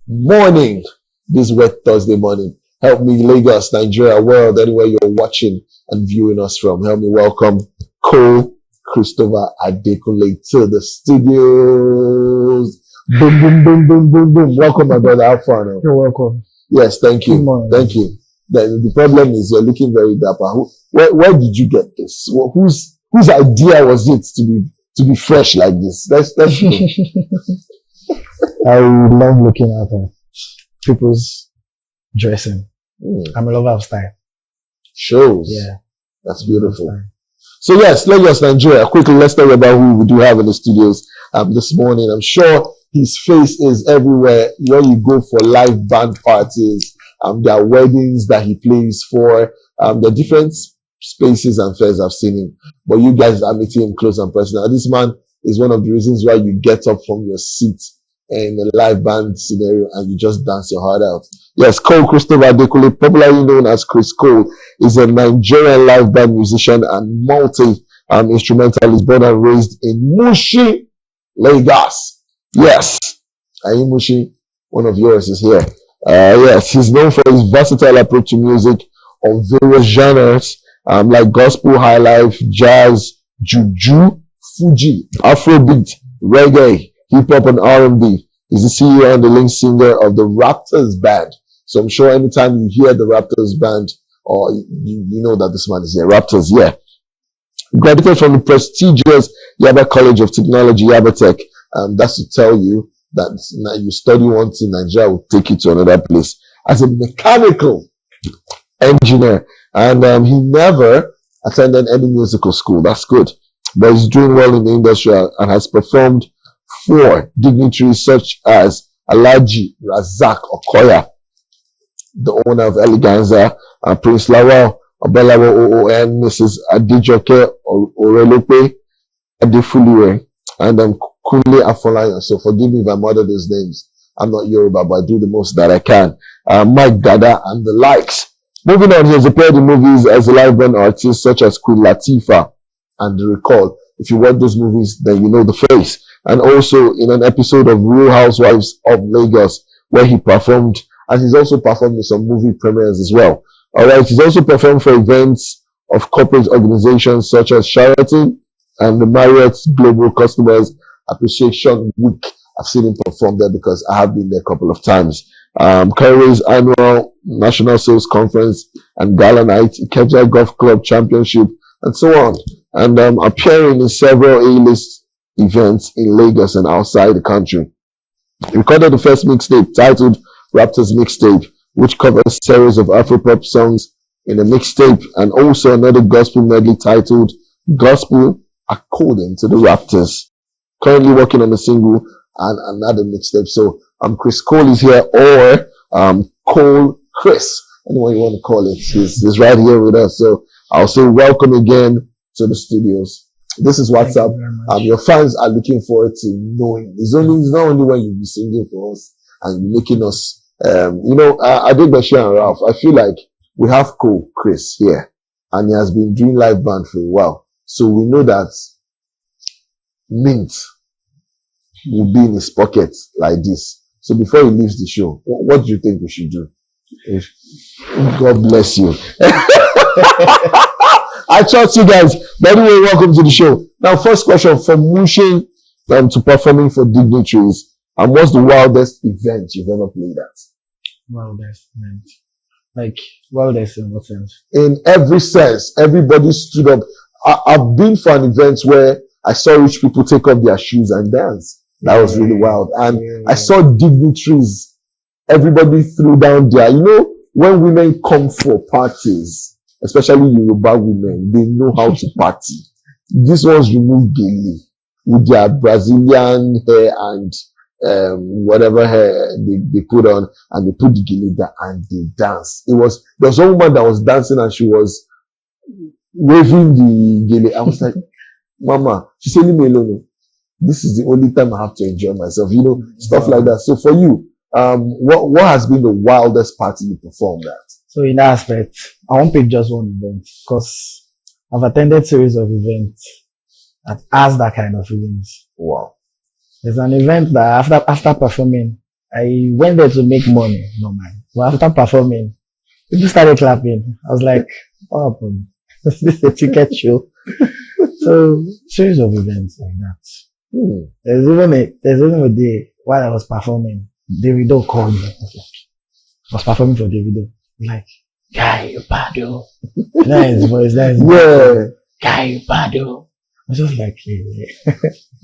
morning, this wet Thursday morning. Help me, Lagos, Nigeria, world, anywhere you're watching and viewing us from. Help me welcome Cole Christopher Adekunle to the studios. Boom, boom, boom, boom, boom, boom. Welcome, my brother. Have fun. You're welcome. Yes, thank you. Thank you. The problem is you're looking very dapper. Where did you get this? Whose idea was it to be fresh like this? Let's I love looking at people's dressing. I'm a lover of style. Shows. Yeah. That's beautiful. So yes, Lagos, Nigeria. Quickly, let's talk about who we do have in the studios this morning. I'm sure his face is everywhere when you go for live band parties. There are weddings that he plays for. The different spaces and fairs I've seen him. But you guys are meeting him close and personal. This man is one of the reasons why you get up from your seat in a live band scenario and you just dance your heart out. Yes, Cole Christopher Adekunle, popularly known as Chris Cole, is a Nigerian live band musician and multi-instrumentalist born and raised in Mushi, Lagos. Yes, Ayi Mushi, one of yours is here. Yes, he's known for his versatile approach to music on various genres like gospel, high life, jazz, juju, Fuji, Afrobeat, reggae, hip hop, and R&B. He's the CEO and the lead singer of the Raptors band. So I'm sure anytime you hear the Raptors band, or you know that this man is here. Raptors, yeah. Graduated from the prestigious Yaba College of Technology, Yaba Tech. That's to tell you that you study one thing, Nigeria will take you to another place as a mechanical engineer. And he never attended any musical school. That's good. But he's doing well in the industry and has performed for dignitaries such as Alhaji Razak Okoya, the owner of Eleganza, Prince Lawal Obelawo OON, Mrs. Adejoke Orelope Adefuliwe, and Kunle Afolayan. So forgive me if I murder those names. I'm not Yoruba, but I do the most that I can. Mike Dada and the likes. Moving on, he has appeared in movies as a live band artist such as Queen Latifah and The Recall. If you watch those movies, then you know the face. And also in an episode of Real Housewives of Lagos, where he performed, and he's also performed in some movie premieres as well. Alright, he's also performed for events of corporate organizations such as Sheraton and the Marriott Global Customers Appreciation Week. I've seen him perform there because I have been there a couple of times. Curry's annual National Sales Conference and Gala Night, Ikeja Golf Club Championship, and so on. And appearing in several A-list events in Lagos and outside the country. He recorded the first mixtape titled Raptors Mixtape, which covers a series of Afropop songs in a mixtape, and also another gospel medley titled Gospel According to the Raptors. Currently working on a single and another mixtape. So Chris Cole is here, or Cole Chris, anyone you want to call it. He's right here with us. So I'll say welcome again to the studios. This is what's up. Your fans are looking forward to knowing. It's not only when you be singing for us and you're making us, I did Bashir and Ralph. I feel like we have Cole Chris here, and he has been doing live band for a while. So we know that Mint will be in his pocket like this. So before he leaves the show, what do you think we should do? God bless you. I trust you guys. By the way, welcome to the show. Now, first question, from Mushi to performing for dignitaries, and what's the wildest event you've ever played at? Wildest event? Like, wildest in what sense? In every sense. Everybody stood up. I've been for an event where I saw rich people take off their shoes and dance. That was really wild. And I saw dignitaries. Everybody threw down their, when women come for parties, especially Yoruba women, they know how to party. These ones remove gele with their Brazilian hair and whatever hair they put on, and they put the gele there and they dance. There was one woman that was dancing and she was waving the gele. I was like, Mama, she said, leave me alone. This is the only time I have to enjoy myself, stuff like that. So for you, what has been the wildest party you performed at? So in that aspect, I won't pick just one event because I've attended series of events that has that kind of feelings. Wow. There's an event that after performing, I went there to make money, no man. But after performing, people started clapping. I was like, what happened? Is this a ticket show? So, series of events like that. Hmm. There's even a day while I was performing, Davido called me. I was performing for Davido. Like, guy, you bad, oh. Nice voice, nice voice. Yeah. Guy, you bad, oh. I was just like, yeah.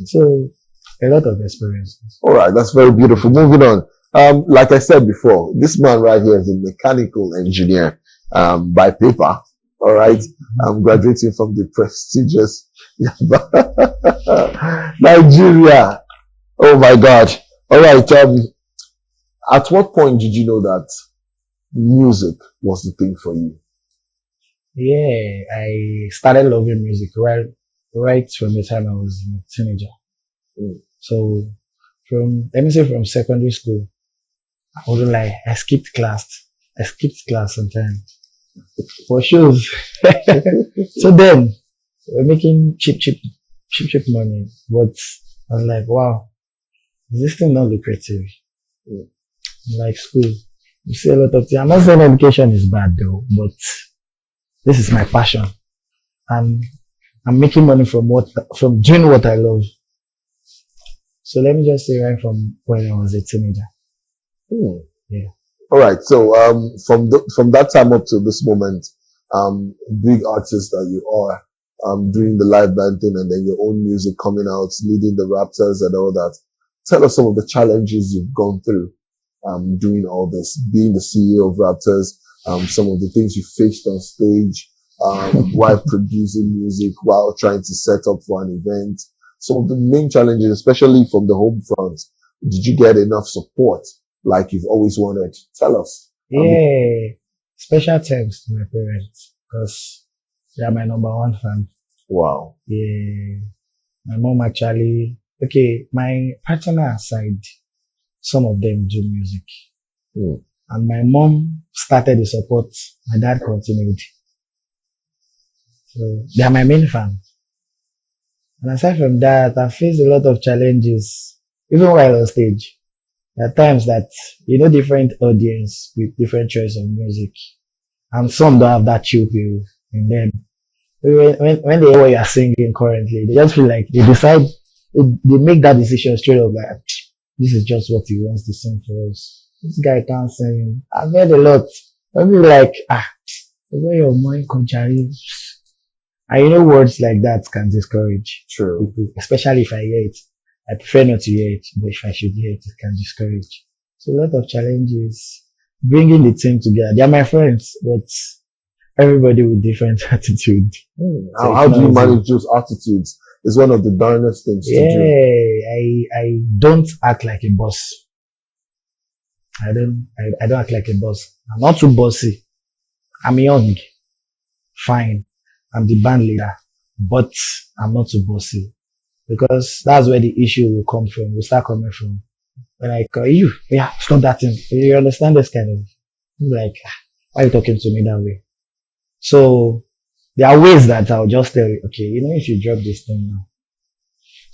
So, a lot of experiences. All right, that's very beautiful. Moving on. Like I said before, this man right here is a mechanical engineer by paper. All right, I'm graduating from the prestigious Nigeria. Oh my God! All right. At what point did you know that music was the thing for you? Yeah, I started loving music right from the time I was a teenager. Mm. So let me say from secondary school, I wouldn't lie, I skipped class. I skipped class sometimes for shows. So then we're making cheap money. But I was like, wow, is this thing not lucrative? Mm. Like school. You see a lot of things. I'm not saying education is bad though, but this is my passion. And I'm making money from doing what I love. So let me just say right from when I was a teenager. Hmm. Yeah. All right. So from that time up to this moment, big artist that you are, doing the live band thing and then your own music coming out, leading the Raptors and all that. Tell us some of the challenges you've gone through, doing all this, being the CEO of Raptors, some of the things you faced on stage, while producing music, while trying to set up for an event. Some of the main challenges, especially from the home front. Did you get enough support like you've always wanted? Tell us. Yeah. Special thanks to my parents because they are my number one fan. Wow. Yeah. My mom actually, okay, my partner aside, some of them do music. Hmm. And my mom started the support. My dad continued. So they are my main fan. And aside from that, I faced a lot of challenges, even while on stage. There are times that, different audience with different choice of music. And some don't have that chill feel in them. When they hear what you are singing currently, they just feel like they decide, they make that decision straight up like, this is just what he wants to sing for us. This guy can't sing. I've heard a lot. I'll be like, where your mind contrary. And words like that can discourage True. people, especially if I hear it. I prefer not to hear it, but if I should hear it, it can discourage. So a lot of challenges. Bringing the team together. They are my friends, but everybody with different attitude. So How do you manage those attitudes? It's one of the darnest things to do. Yeah, I don't act like a boss. I don't act like a boss. I'm not too bossy. I'm young. Fine. I'm the band leader, but I'm not too bossy because that's where the issue will come from. Will start coming from. When I call you, yeah, stop that thing. You understand this kind of, I'm like, why are you talking to me that way? So there are ways that I'll just tell you, okay, if you drop this thing now,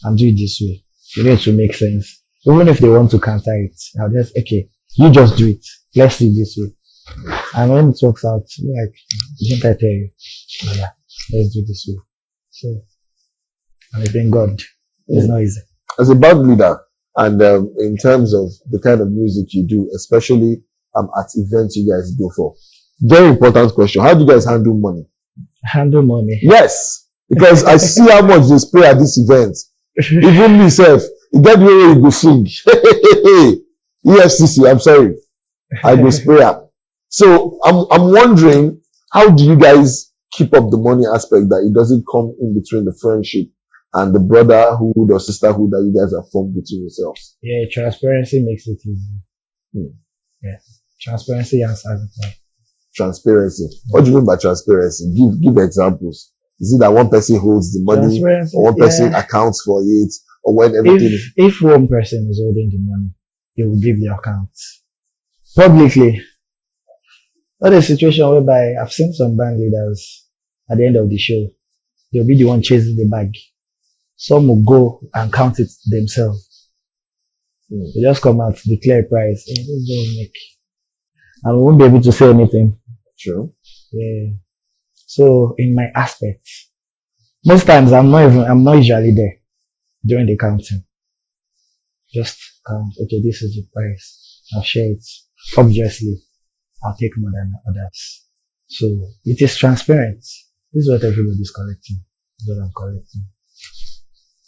I'm doing it this way. You need to make sense. Even if they want to counter it, I'll just, okay, you just do it. Let's see this way. And when it works out, like, didn't I tell you? Oh, yeah, let's do this way. So, and I thank God, it's not easy. As a band leader, and in terms of the kind of music you do, especially at events you guys go for, very important question. How do you guys handle money? Handle money? Yes, because I see how much they spray at this event. Even myself, you get the way you go sing. EFCC, I'm sorry. I go spray up. So I'm wondering, how do you guys keep up the money aspect that it doesn't come in between the friendship and the brotherhood or sisterhood that you guys have formed between yourselves? Yeah, transparency makes it easy. Yeah, transparency answers it. Transparency. What do you mean by transparency? Give examples. Is it that one person holds the money or one person accounts for it, or when everything? If one person is holding the money, he will give the accounts publicly. Not a situation whereby I've seen some band leaders at the end of the show, they'll be the one chasing the bag. Some will go and count it themselves. They just come out, declare a price. Hey, this don't make. And we won't be able to say anything. True. Yeah. So in my aspect, most times I'm not usually there during the counting. Just count. Okay, this is the price. I'll share it. Obviously, I'll take more than others. So it is transparent. This is what everybody's collecting. This is what I'm collecting.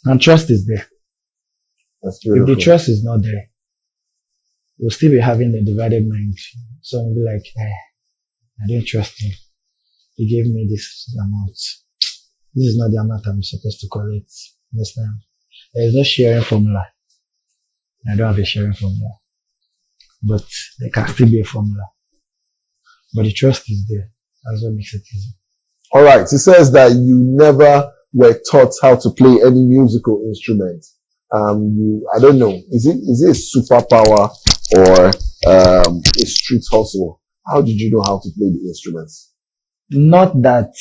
And trust is there. That's If beautiful. the trust is not there, we'll still be having a divided mind. Some will be like, I don't trust him. He gave me this amount. This is not the amount I'm supposed to collect. Understand? There is no sharing formula. I don't have a sharing formula. But there can still be a formula. But the trust is there. That's what makes it easy. All right. It says that you never were taught how to play any musical instrument. I don't know. Is it a superpower or a street hustle? How did you know how to play the instruments? Not that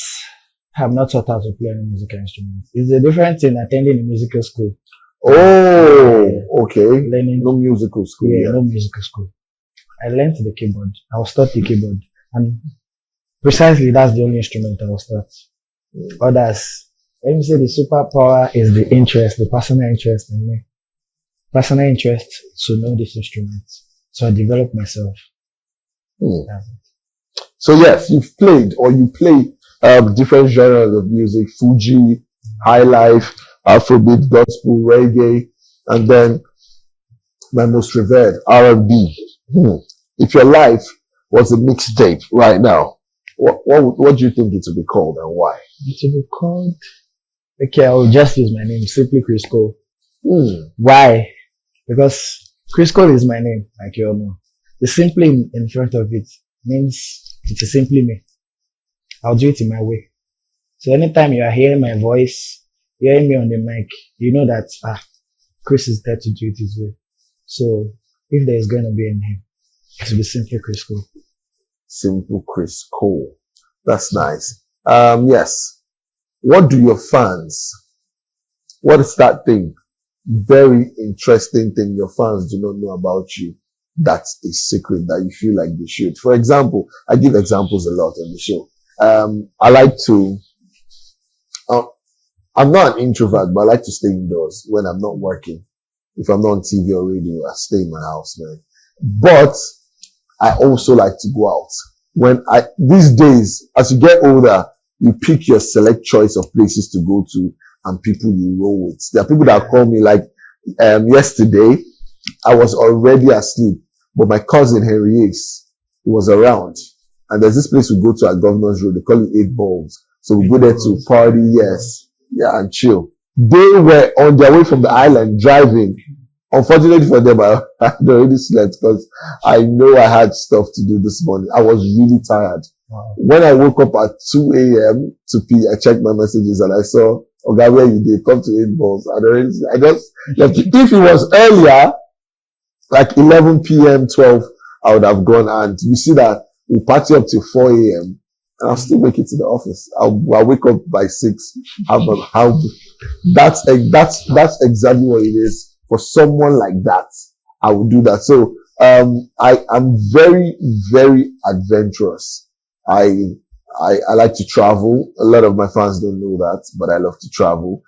I'm not taught how to play any musical instrument. It's a difference in attending a musical school. Oh, okay. Learning. No musical school. Yeah, no musical school. I learned the keyboard. I was taught the keyboard. And precisely that's the only instrument I was taught. Others, let me say the superpower is the interest, the personal interest in me. Personal interest to know this instrument. So I developed myself. That's it. So yes, you've played or you play different genres of music, Fuji, high life, Afrobeat, gospel, reggae, and then my most revered R&B. If your life was a mixtape right now, what do you think it would be called and why? It will be called. Okay, I will just use my name, simply Chris Cole. Why? Because Chris Cole is my name, like you all know. The simply in front of it means it is simply me. I'll do it in my way. So anytime you are hearing my voice, hearing me on the mic, you know that Chris is there to do it his way. So if there is going to be a name, it will be simply Chris Cole. Simple Chris Cole. That's nice. Yes. What do your fans, what is that thing, very interesting thing your fans do not know about you? That's a secret that you feel like they should. For example, I give examples a lot on the show. I like to, I'm not an introvert, but I like to stay indoors when I'm not working. If I'm not on TV or radio, I stay in my house, man. But I also like to go out. These days, as you get older, you pick your select choice of places to go to and people you roll with. There are people that call me like, yesterday, I was already asleep, but my cousin Henry Ace, he was around. And there's this place we go to at Governor's Road. They call it 8 Balls. So we go there to party, yes. Yeah, and chill. They were on their way from the island driving. Unfortunately for them, I had already slept because I know I had stuff to do this morning. I was really tired. Wow. When I woke up at 2 a.m. to pee, I checked my messages and I saw, okay, where you did come to 8 Balls. I just left. If it was earlier, like 11 p.m., 12, I would have gone. And you see that we party up till 4 a.m. and I'll still make it to the office. I'll wake up by 6. That's exactly what it is. For someone like that, I would do that. So, I'm very, very adventurous. I like to travel. A lot of my fans don't know that, but I love to travel.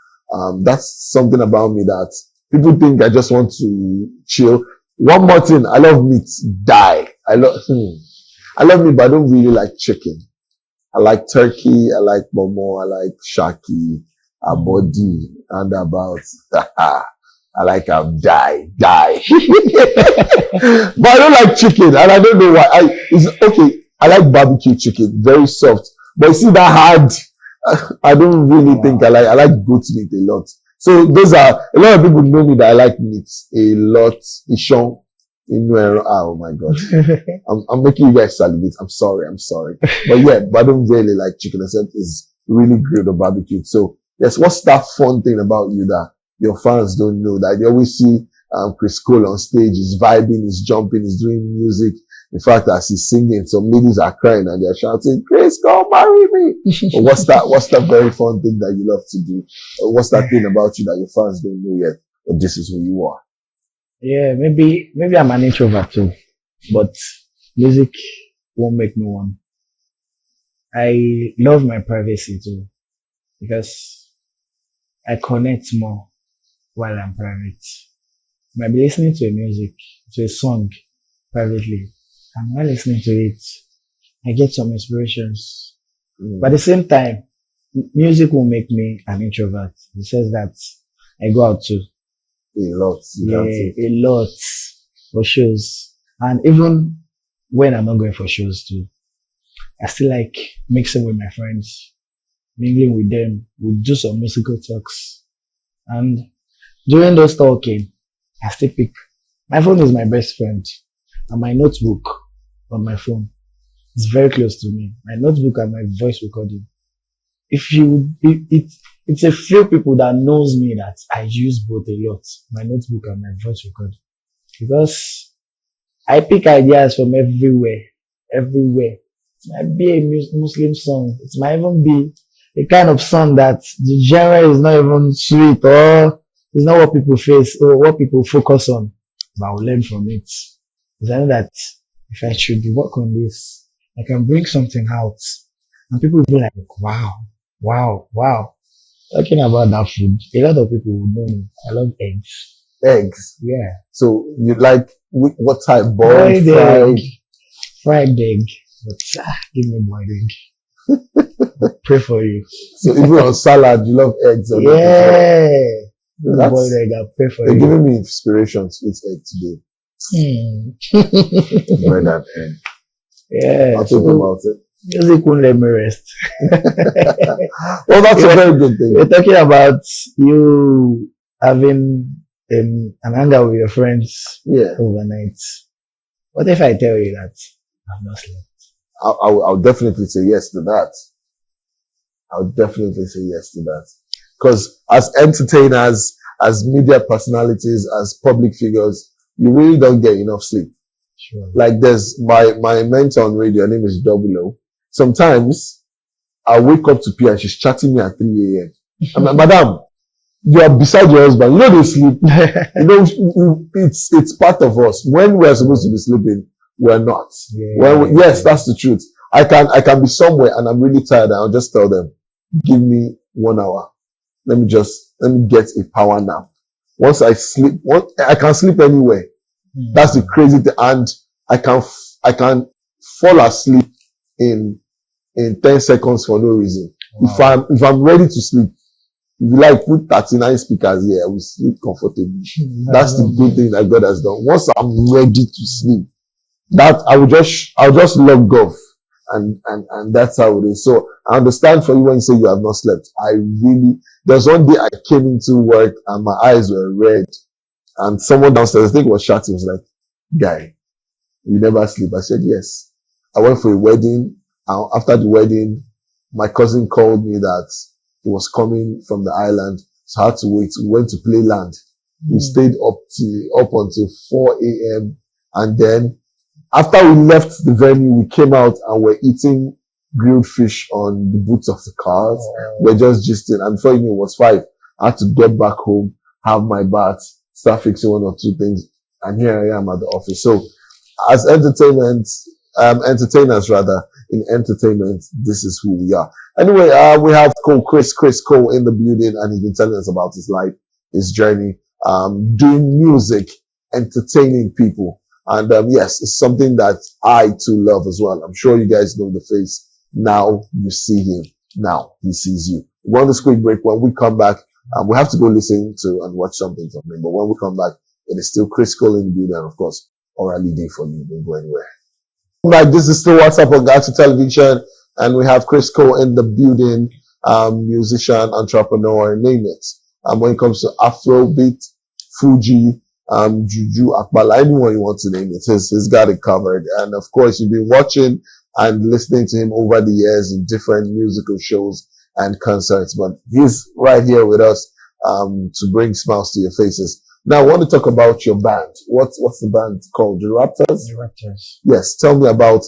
That's something about me that people think I just want to chill. One more thing, I love meat. I love meat, but I don't really like chicken. I like turkey, I like momo, I like shaki, abodi, and about. I like die. But I don't like chicken, and I don't know why. I like barbecue chicken, very soft. But you see that hard, I don't really think I like goat meat a lot. So those are, a lot of people know me that I like meat a lot. Oh my God. I'm making you guys salivate. I'm sorry. But yeah, but I don't really like chicken, except it's really grilled or barbecued. So yes, what's that fun thing about you that your fans don't know, that they always see Chris Cole on stage, he's vibing, he's jumping, he's doing music. In fact, as he's singing, some ladies are crying and they're shouting, Chris Cole, marry me. But what's that very fun thing that you love to do? Or what's that thing about you that your fans don't know yet? Or this is who you are? Yeah, maybe I'm an introvert too, but music won't make me one. I love my privacy too because I connect more while I'm private. Might be listening to a music, to a song privately, and while listening to it, I get some inspirations. But at the same time, music will make me an introvert. It says that I go out too. A lot. You Yeah, can say. a lot for shows. And even when I'm not going for shows too, I still like mixing with my friends, mingling with them. We do some musical talks. And during those talking, I still pick. My phone is my best friend and my notebook on my phone. It's very close to me. My notebook and my voice recording. If you, it's a few people that knows me that I use both a lot. My notebook and my voice recording. Because I pick ideas from everywhere, everywhere. It might be a Muslim song. It might even be a kind of song that the genre is not even sweet or it's not what people face or what people focus on. But I'll learn from it. Because I know that if I should work on this, I can bring something out. And people will be like, wow, wow, wow. Talking about that food, a lot of people will know me. I love eggs. Eggs. Yeah. So you like what type? Boiled, Boiled fried? egg, fried egg. But give me boiled egg. Pray for you. So even on salad, you love eggs. On it as Yeah. well. That's, Boiled egg, I'll pray for you're you. giving me inspiration to eat egg today. Bread and egg. Yeah. I'll think So about it. music won't let me rest. Well, that's a Yeah. very good thing. We're talking about you having an hangout with your friends Yeah. overnight. What if I tell you that I've not slept? I'll definitely say yes to that. I'll definitely say yes to that. Because as entertainers, as media personalities, as public figures, you really don't get enough sleep. Sure. Like there's my mentor on radio, her name is Double O. Sometimes I wake up to P and she's chatting me at 3 a.m. I'm like, Madam, you are beside your husband. You know they sleep. You know, it's part of us. When we're supposed to be sleeping, we're not. Yes, that's the truth. I can be somewhere and I'm really tired and I'll just tell them, give me 1 hour. Let me get a power nap. Once I sleep, I can sleep anywhere. That's the crazy thing. And I can fall asleep in 10 seconds for no reason. Wow. If I'm ready to sleep, if you like put 39 speakers here, I will sleep comfortably. That's the good thing that God has done. Once I'm ready to sleep, that I'll just log off. And that's how it is. So I understand for you when you say you have not slept. There's one day I came into work and my eyes were red and someone downstairs, I think it was shouting, was like, guy, you never sleep. I said, yes. I went for a wedding. And after the wedding, my cousin called me that he was coming from the island. So I had to wait. We went to Playland. We stayed up until 4 a.m. And then after we left the venue, we came out and we're eating grilled fish on the boots of the cars. We're just gisting. And before you knew it was 5. I had to get back home, have my bath, start fixing 1 or 2 things. And here I am at the office. So as entertainers rather, in entertainment, this is who we are. Anyway, we have Chris Cole in the building, and he's been telling us about his life, his journey, doing music, entertaining people. And yes, it's something that I too love as well. I'm sure you guys know the face. Now you see him. Now he sees you. We're on this quick break. When we come back, we have to go listen to and watch something from him. But when we come back, it is still Chris Cole in the building, and of course, Orally Day for you. Don't go anywhere. Back. This is still What's Up on Galaxy Television, and we have Chris Cole in the building, musician, entrepreneur, name it. When it comes to Afrobeat, Fuji, Juju, Akbala, anyone you want to name it, he's got it covered. And of course, you've been watching and listening to him over the years in different musical shows and concerts, but he's right here with us to bring smiles to your faces. Now, I want to talk about your band. What's the band called? The Raptors? The Raptors. Yes. Tell me about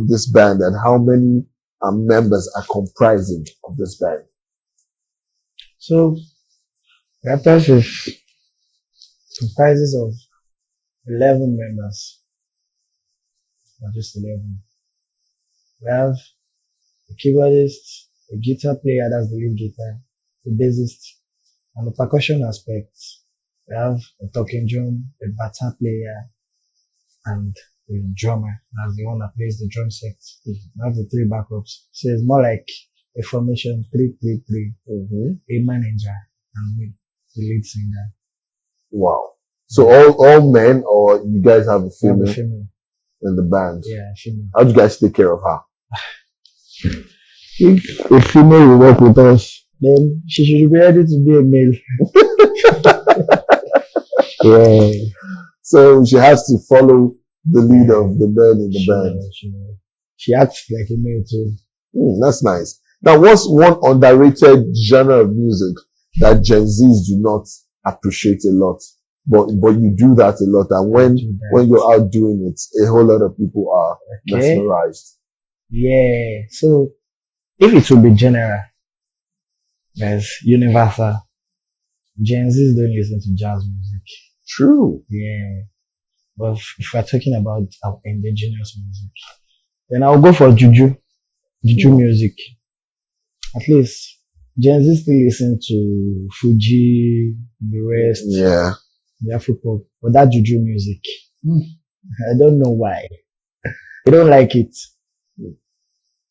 this band and how many members are comprising of this band. So, Raptors comprises of 11 members. Not just 11. We have a keyboardist, a guitar player, that's the lead guitar, the bassist, and the percussion aspect. We have a talking drum, a bata player, and the drummer. That's the one that plays the drum set. We have the three backups. So it's more like a formation 3-3-3. A manager and me, the lead singer. Wow. So all men, or you guys have a We have female a female. in the band? Yeah, female. How do you guys take care of her? If a female will work with us, then she should be ready to be a male. Yeah. So she has to follow the lead of the men in the band. She acts like a male too. That's nice. Now, what's one underrated genre of music that Gen Zs do not appreciate a lot, but you do that a lot, and when you're out doing it, a whole lot of people are mesmerized. Yeah. So if it will be general, there's universal. Gen Zs don't listen to jazz music. True. Yeah. But if we're talking about our indigenous music, then I'll go for juju music. At least Gen Z still listen to Fuji, the rest, Yeah. the Afro-pop, but that juju music, I don't know why. I don't like it.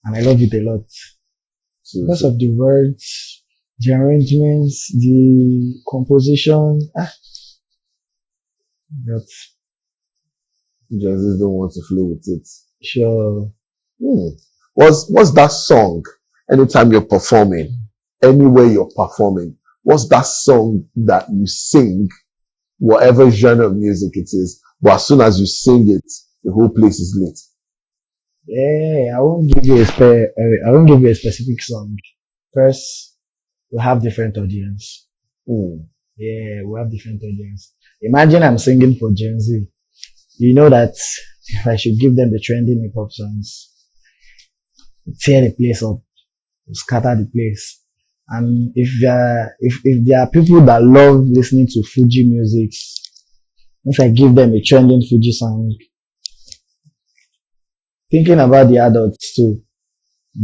And I love it a lot. Because of the words, the arrangements, the composition. But Gen Zs don't want to flow with it. sure. What's that song? Anytime you're performing, anywhere you're performing, what's that song that you sing, whatever genre of music it is, but as soon as you sing it, the whole place is lit? Yeah, I won't give you a specific song. First, we have different audience. Yeah, we have different audience. Imagine I'm singing for Gen Z. You know that if I should give them the trending hip hop songs, tear the place up, scatter the place. And if there are people that love listening to Fuji music, if I give them a trending Fuji song, thinking about the adults too,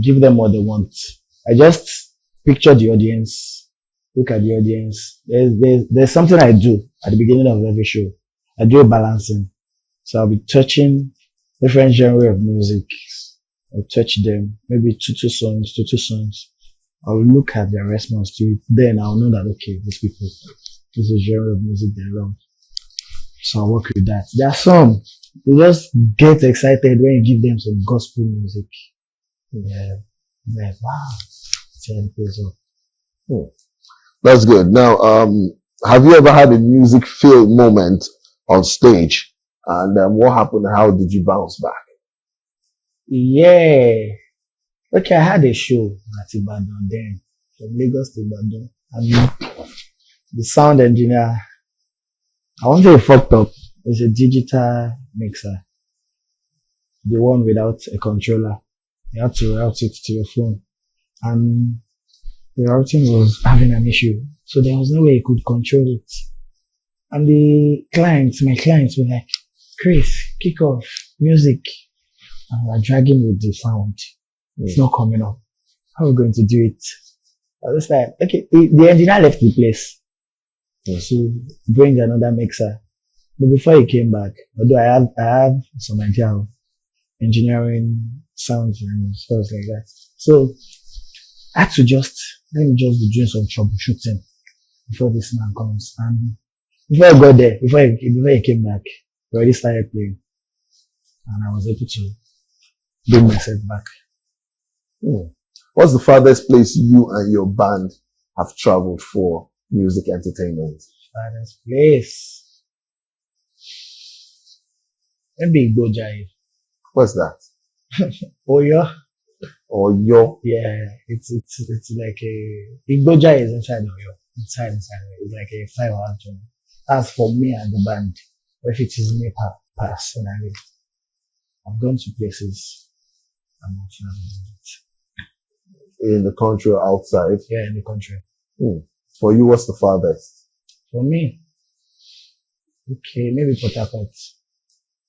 give them what they want. I just picture the audience, look at the audience. There's something I do at the beginning of every show. I do a balancing. So I'll be touching different genre of music. I'll touch them, maybe two songs. I'll look at their response to it. Then I'll know that, okay, these people, this is genre of music they love. So I'll work with that. There are some, they just get excited when you give them some gospel music. Yeah. Like, wow. Turn the place up. That's good. Now, have you ever had a music fail moment on stage? And what happened? How did you bounce back? Yeah. Okay, I had a show at Ibadan then, from Lagos to Ibadan. And the sound engineer, I won't say he fucked up. It's a digital mixer. The one without a controller. You have to route it to your phone. And the routing was having an issue. So there was no way he could control it. And my clients were like, Chris, kick off music. And we're dragging with the sound. It's not coming up. How are we going to do it? I was like, okay, the engineer left the place. So bring another mixer. But before he came back, although I have some idea of engineering sounds and stuff like that. So I had to let me just be doing some troubleshooting before this man comes. And before I got there, before he came back, we already started playing. And I was able to bring myself back. What's the farthest place you and your band have traveled for music entertainment? Farthest place. Maybe Gojai. What's that? Oyo. Oyo. Yeah, it's like Igboja is inside Oyo. Inside. It's like a 5 hour journey. That's for me and the band. But if it is me personally, I've gone to places I'm not sure about it. In the country or outside? Yeah, in the country. For you, what's the farthest? For me, Okay, maybe Port Harcourt,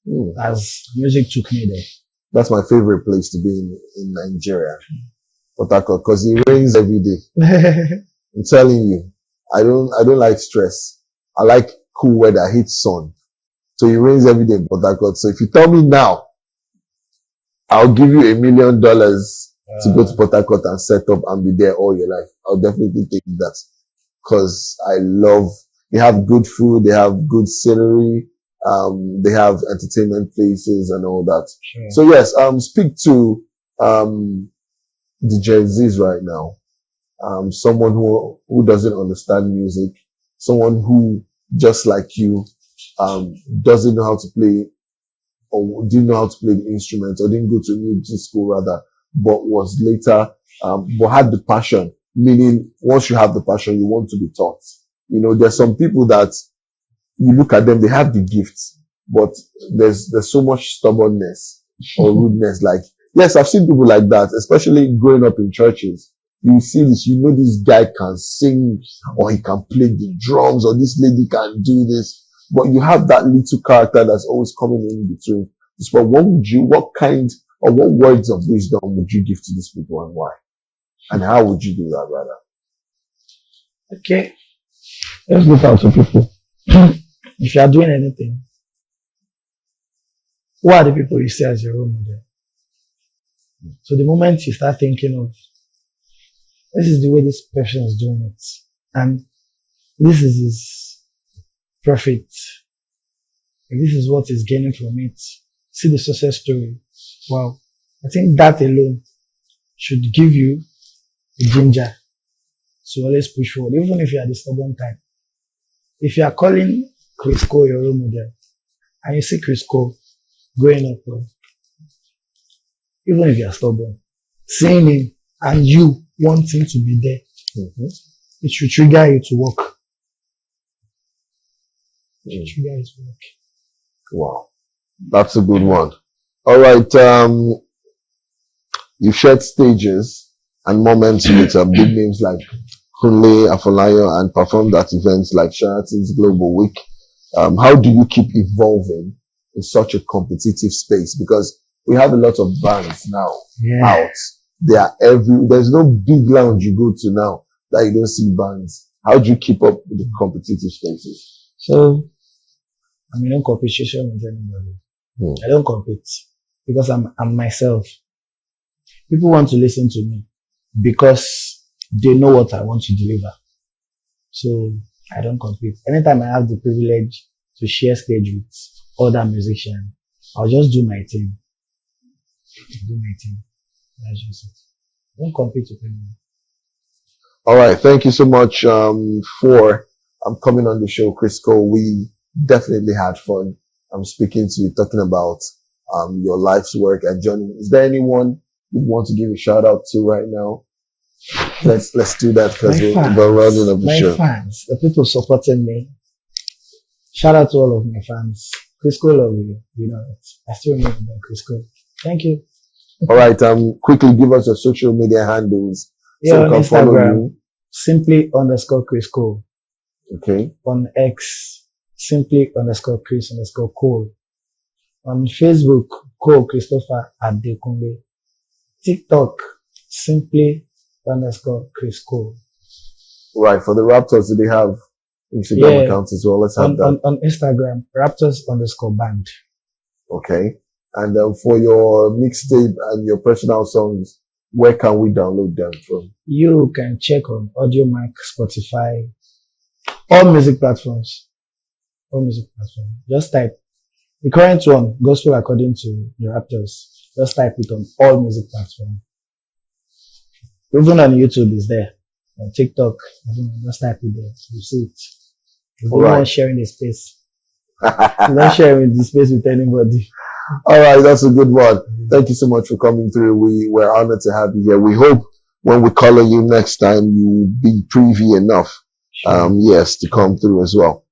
Hmm. as music took me That's my favorite place to be in Nigeria. Port Harcourt, because it rains every day. there. I'm telling you, I don't like stress. I like cool weather. I hate sun. So it rains every day in Port Harcourt. So if you tell me now, I'll give you $1 million to go to Port Harcourt and set up and be there all your life. I'll definitely take that. Cause they have good food, they have good scenery, they have entertainment places and all that. Sure. So yes, speak to, the Gen Zs right now. Someone who doesn't understand music, someone who, just like you, doesn't know how to play or didn't know how to play the instrument or didn't go to music school rather, but was later, but had the passion. Meaning, once you have the passion, you want to be taught. You know, there's some people that you look at them, they have the gifts, but there's so much stubbornness or rudeness. Like, yes, I've seen people like that, especially growing up in churches. You see this, you know, this guy can sing or he can play the drums or this lady can do this, but you have that little character that's always coming in between. But what kind or what words of wisdom would you give to these people and why? And how would you do that, brother? Okay, let's look out for people. If you are doing anything, who are the people you see as your role model? So the moment you start thinking of, this is the way this person is doing it, and this is his profit, and this is what he's gaining from it, see the success story. Wow. I think that alone should give you a ginger to always push forward, even if you are the stubborn type. If you are calling Chris Cole your role model, and you see Chris Cole growing up, even if you are stubborn, seeing him and you wanting to be there, it should trigger you to work. It should trigger you to work. Wow. That's a good one. All right. You've shared stages and moments with big names like Kunle Afolayan and performed at events like Sheraton's Global Week. How do you keep evolving in such a competitive space? Because we have a lot of bands now out. They are there's no big lounge you go to now that you don't see bands. How do you keep up with the competitive spaces? So, I'm in competition with anybody. I don't compete because I'm myself. People want to listen to me because they know what I want to deliver. So I don't compete. Anytime I have the privilege to share stage with other musicians, I'll just do my thing. That's just it. I don't compete with anyone. All right. Thank you so much for coming on the show, Chris Cole. We definitely had fun. I'm speaking to you, talking about your life's work and journey. Is there anyone you want to give a shout out to right now? Let's do that because we're running up the show. My fans, the people supporting me. Shout out to all of my fans. Chris Cole love you. You know it. I still remember Chris Cole. Thank you. All right. Quickly give us your social media handles. Yeah, so on we can follow Instagram, you. simply_Chris Cole. Okay. On X, simply_Chris_Cole. On Facebook, Cole Christopher Adekunle. TikTok, simply_Chris Cole. Right. For the Raptors, do they have Instagram accounts as well? Let's have that. On Instagram, Raptors_band. Okay. And for your mixtape and your personal songs, where can we download them from? You can check on AudioMac, Spotify, all music platforms. Just type the current one, Gospel According to the Raptors. Just type it on all music platforms. Even on YouTube is there. On TikTok, just type it there. You see it. You're not sharing the space. You're not sharing the space with anybody. All right, that's a good one. Thank you so much for coming through. We're honored to have you here. We hope when we call on you next time, you will be privy enough, yes, to come through as well.